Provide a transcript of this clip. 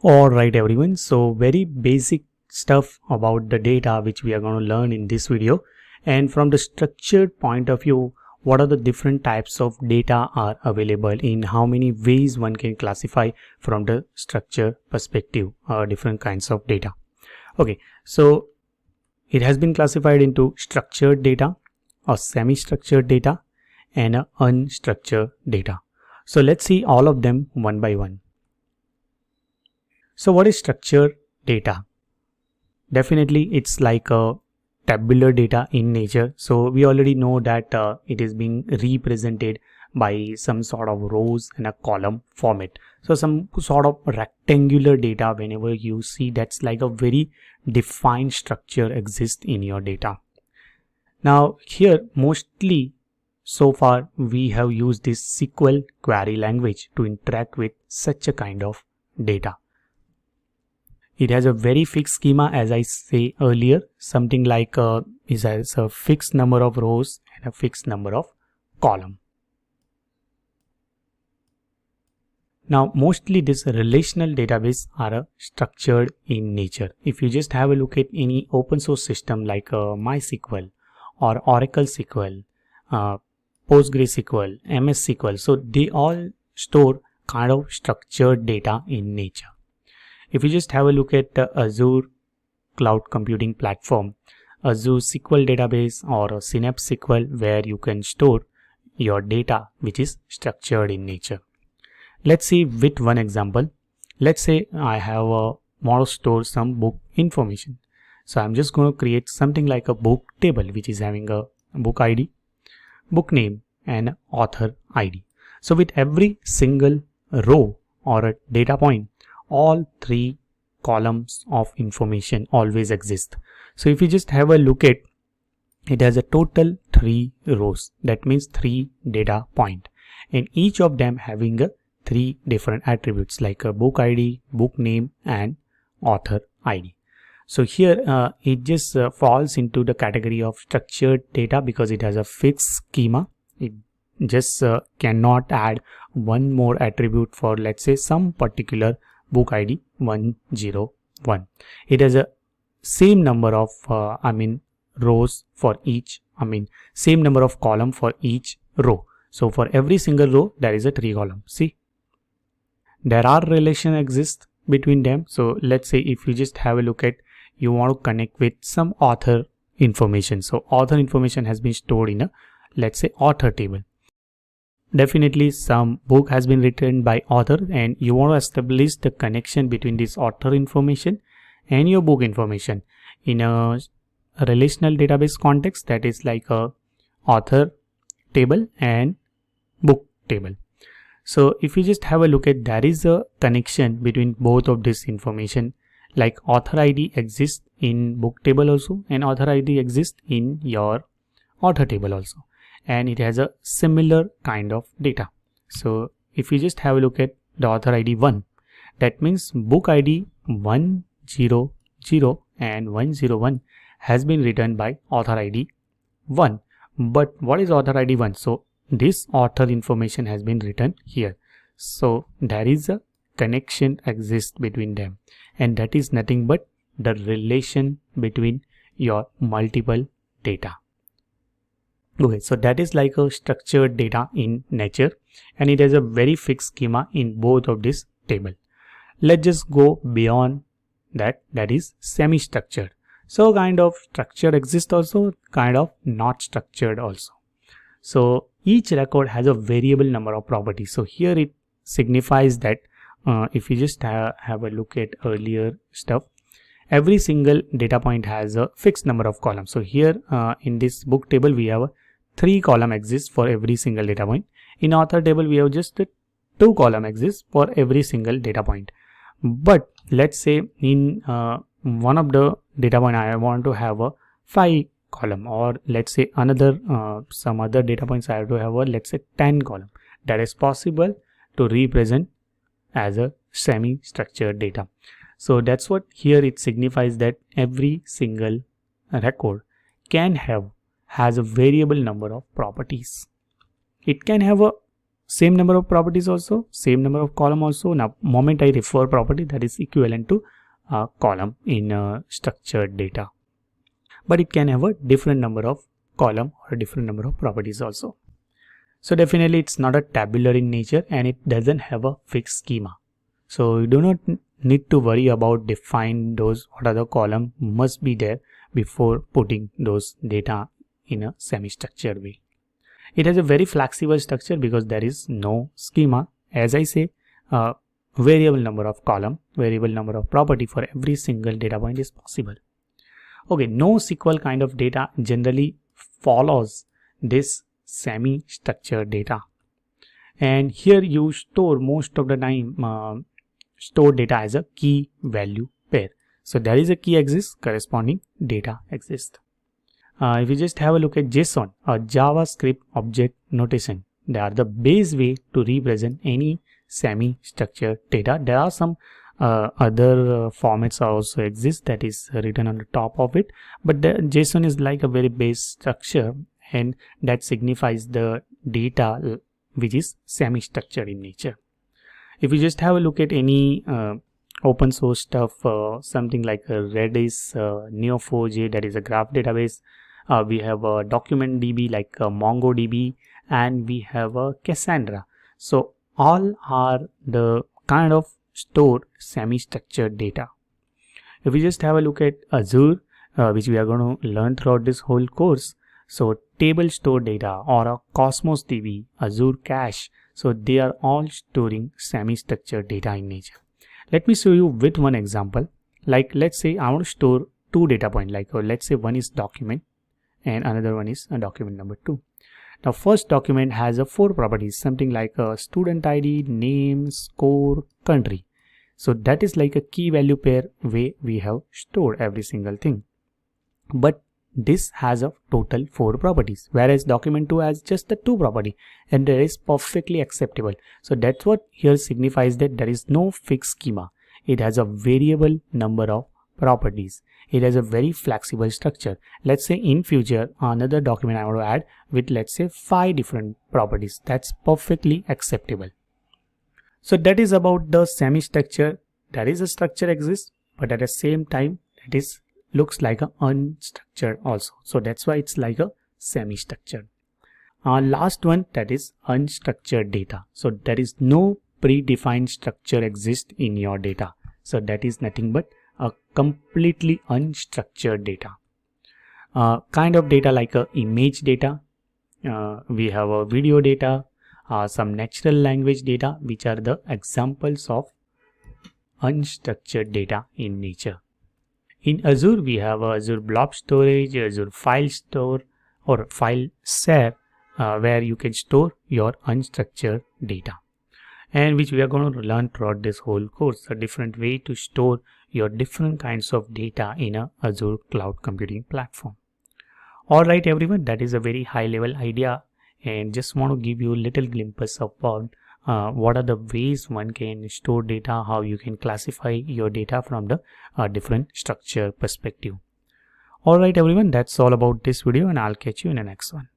Alright everyone, so very basic stuff about the data which we are going to learn in this video. And from the structured point of view, what are the different types of data are available, in how many ways one can classify from the structure perspective, different kinds of data. Okay, so it has been classified into structured data, or semi-structured data, and unstructured data. So let's see all of them one by one. So what is structured data? Definitely it's like a tabular data in nature. So we already know that it is being represented by some sort of rows and a column format. So some sort of rectangular data, whenever you see, that's like a very defined structure exists in your data. Now here mostly so far we have used this SQL query language to interact with such a kind of data. It has a very fixed schema, as I say earlier, something like it has a fixed number of rows and a fixed number of columns. Now mostly this relational database are structured in nature. If you just have a look at any open source system like MySQL or Oracle SQL, PostgreSQL, MS SQL, so they all store kind of structured data in nature. If you just have a look at the Azure cloud computing platform, Azure SQL database or Synapse SQL, where you can store your data which is structured in nature. Let's see with one example. Let's say I have want to store some book information. So I'm just going to create something like a book table which is having a book ID, book name and author ID. So with every single row or a data point, all three columns of information always exist. So if you just have a look at, it has a total 3 rows. That means 3 data point, and each of them having a 3 different attributes like a book ID, book name and author ID. So here it just falls into the category of structured data because it has a fixed schema. It just cannot add one more attribute for, let's say, some particular book ID 101. It has a same number of rows for each, same number of column for each row. So for every single row there is a 3 column. See, there are relation exist between them. So let's say if you just have a look at, you want to connect with some author information. So author information has been stored in a, let's say, author table. Definitely some book has been written by author, and you want to establish the connection between this author information and your book information in a relational database context, that is like a author table and book table. So if you just have a look at, there is a connection between both of this information, like author ID exists in book table also and author ID exists in your author table also, and it has a similar kind of data. So if you just have a look at the author ID 1, that means book ID 100 and 101 has been written by author ID 1. But what is author ID 1? So this author information has been written here. So there is a connection exists between them, and that is nothing but the relation between your multiple data. Okay, so that is like a structured data in nature, and it has a very fixed schema in both of this table. Let's just go beyond that, that is semi-structured. So kind of structured exists also, kind of not structured also. So each record has a variable number of properties. So here it signifies that if you just have a look at earlier stuff, every single data point has a fixed number of columns. So here in this book table we have a 3 column exists for every single data point. In author table we have just 2 column exists for every single data point. But let's say in one of the data point I want to have a 5 column, or let's say another some other data points I have to have a, let's say, 10 column. That is possible to represent as a semi-structured data. So that's what here it signifies, that every single record has a variable number of properties. It can have a same number of properties also, same number of column also. Now moment I refer property, that is equivalent to column in structured data, but it can have a different number of column or a different number of properties also. So definitely it's not a tabular in nature, and it doesn't have a fixed schema. So you do not need to worry about define those what are the column must be there before putting those data in a semi-structured way. It has a very flexible structure because there is no schema. As I say, variable number of column, variable number of property for every single data point is possible. Okay, NoSQL kind of data generally follows this semi-structured data, and here you store most of the time store data as a key value pair. So there is a key exists, corresponding data exists. If you just have a look at JSON, a JavaScript object notation, they are the base way to represent any semi-structured data. There are some other formats also exist that is written on the top of it, but the JSON is like a very base structure, and that signifies the data which is semi-structured in nature. If you just have a look at any open source stuff, something like Redis, Neo4j, that is a graph database. We have a document DB like MongoDB, and we have a Cassandra. So all are the kind of stored semi-structured data. If we just have a look at Azure, which we are going to learn throughout this whole course, so table store data or a Cosmos DB, Azure Cache, so they are all storing semi-structured data in nature. Let me show you with one example. Like let's say I want to store two data points, like let's say one is document and another one is a document number 2. Now first document has a 4 properties, something like a student ID, name, score, country. So that is like a key value pair way we have stored every single thing. But this has a total 4 properties, whereas document 2 has just the 2 property, and that is perfectly acceptable. So that's what here signifies that there is no fixed schema. It has a variable number of properties. It has a very flexible structure. Let's say in future another document I want to add with, let's say, 5 different properties. That's perfectly acceptable. So that is about the semi-structure. There is a structure exists, but at the same time it is looks like a unstructured also. So that's why it's like a semi-structured. Last one, that is unstructured data. So there is no predefined structure exists in your data. So that is nothing but a completely unstructured data. Kind of data like a image data. We have a video data, some natural language data, which are the examples of unstructured data in nature. In Azure, we have Azure Blob Storage, Azure File Store or File Share, where you can store your unstructured data, and which we are going to learn throughout this whole course, a different way to store your different kinds of data in a Azure cloud computing platform. Alright everyone, that is a very high level idea, and just want to give you a little glimpse about what are the ways one can store data, how you can classify your data from the different structure perspective. Alright everyone, that's all about this video, and I'll catch you in the next one.